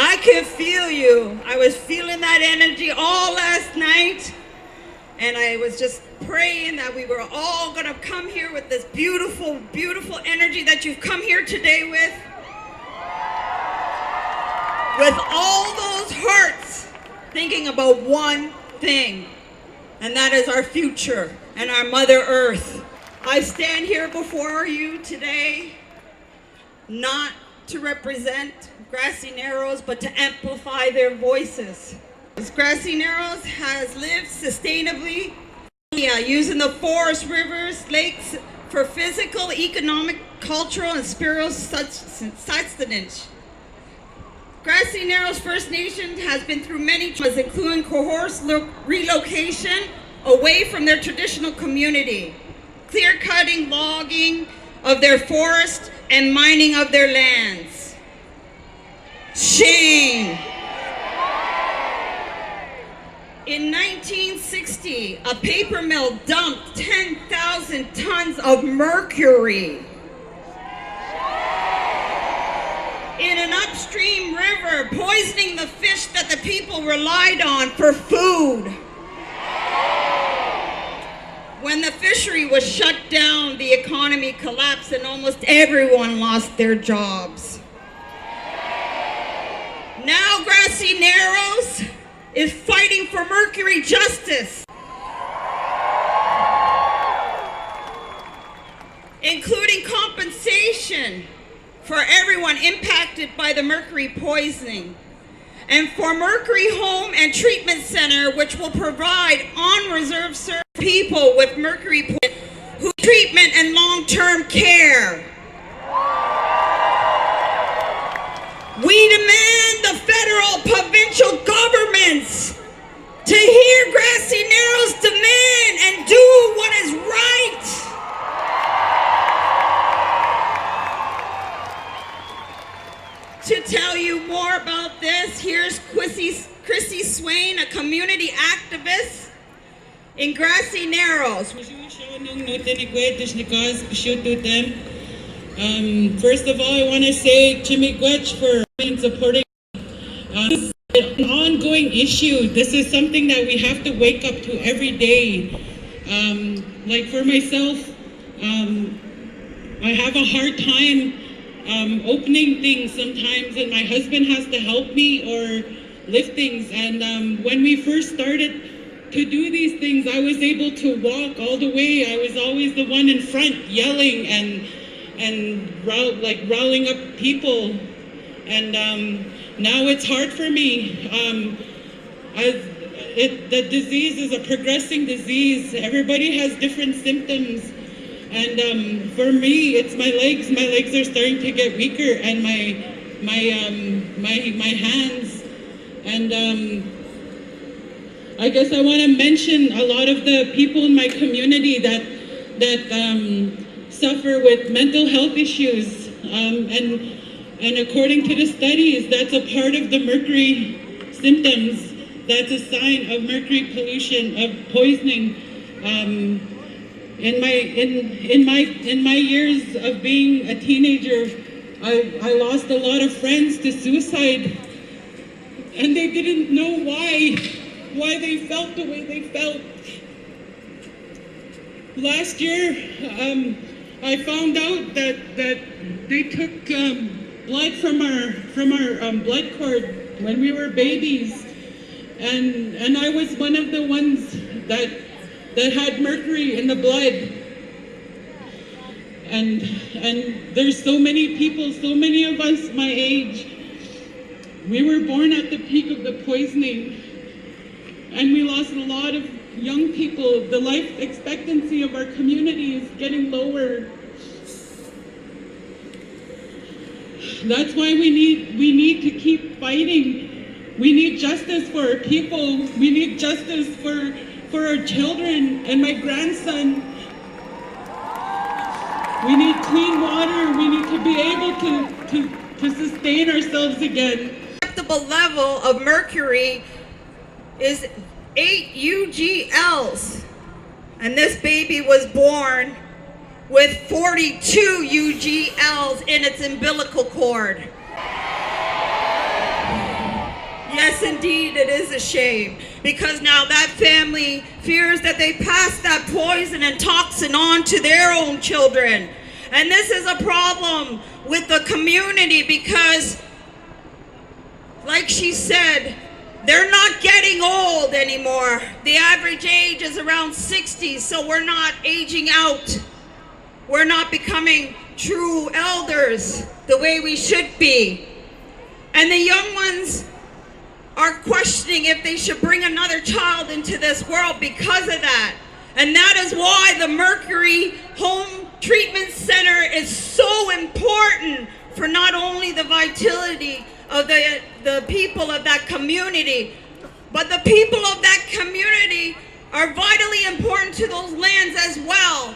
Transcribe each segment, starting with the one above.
I could feel you. I was feeling that energy all last night. And I was just praying that we were all going to come here with this beautiful, beautiful energy that you've come here today with. With all those hearts thinking about one thing, and that is our future and our Mother Earth. I stand here before you today not to represent Grassy Narrows, but to amplify their voices. Grassy Narrows has lived sustainably, using the forests, rivers, lakes for physical, economic, cultural, and spiritual sustenance. Grassy Narrows First Nation has been through many traumas, including coerced relocation away from their traditional community, clear-cutting, logging of their forests, and mining of their lands. Shame. In 1960, a paper mill dumped 10,000 tons of mercury in an upstream river, poisoning the fish that the people relied on for food. When the fishery was shut down, the economy collapsed and almost everyone lost their jobs. Now Grassy Narrows is fighting for mercury justice, including compensation for everyone impacted by the mercury poisoning, and for Mercury Home and Treatment Center, which will provide on-reserve service for people with mercury poisoning who treatment and long-term care. We demand the federal, provincial governments to hear Grassy Narrows' demand and do what is right. To tell you more about this, here's Chrissy Swain, a community activist in Grassy Narrows. First of all, I want to say Chimigwech for supporting this is an ongoing issue. This is something that we have to wake up to every day. Like for myself, I have a hard time opening things sometimes, and my husband has to help me or lift things. And when we first started to do these things, I was able to walk all the way. I was always the one in front yelling and rallying up people. And now it's hard for me. The disease is a progressing disease. Everybody has different symptoms. And for me, it's my legs. My legs are starting to get weaker, and my hands. And I guess I want to mention a lot of the people in my community that suffer with mental health issues. And according to the studies, that's a part of the mercury symptoms. That's a sign of mercury pollution, of poisoning. In my years of being a teenager, I lost a lot of friends to suicide, and they didn't know why they felt the way they felt. Last year, I found out that they took blood from our blood cord when we were babies, and I was one of the ones that had mercury in the blood. And there's so many people, so many of us my age, we were born at the peak of the poisoning, and we lost a lot of young people. The life expectancy of our community is getting lower. That's why we need to keep fighting. We need justice for our people. We need justice for our children and my grandson. We need clean water. We need to be able to sustain ourselves again. Acceptable level of mercury is 8 UGLs, and this baby was born with 42 UGLs in its umbilical cord. yes, indeed, it is a shame, because now that family fears that they pass that poison and toxin on to their own children. And this is a problem with the community because, like she said, they're not getting old anymore. The average age is around 60, so we're not aging out. We're not becoming true elders the way we should be. And the young ones are questioning if they should bring another child into this world because of that. And that is why the Mercury Home Treatment Center is so important for not only the vitality of the people of that community, but the people of that community are vitally important to those lands as well.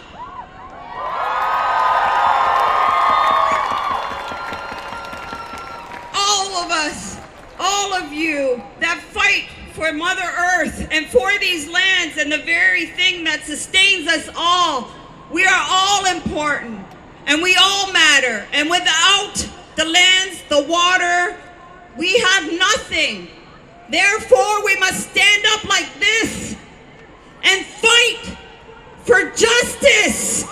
All of us, all of you that fight for Mother Earth and for these lands and the very thing that sustains us all, we are all important and we all matter. And without the lands, the water, we have nothing. Therefore, we must stand up like this and fight for justice,